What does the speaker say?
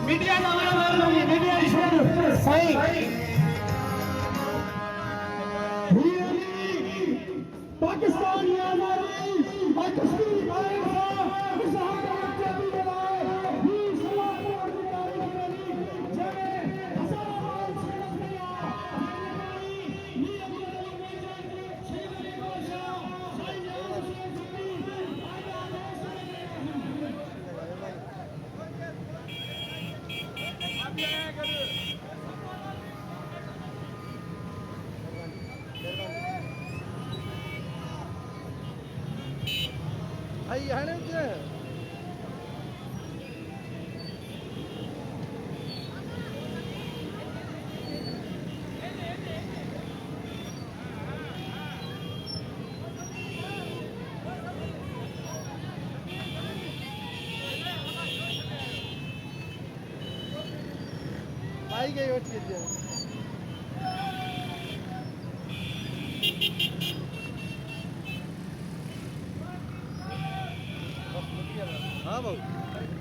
media media Pakistan की आजादी और कश्मीर आई है ना भाई गई होती है हाँ भाऊ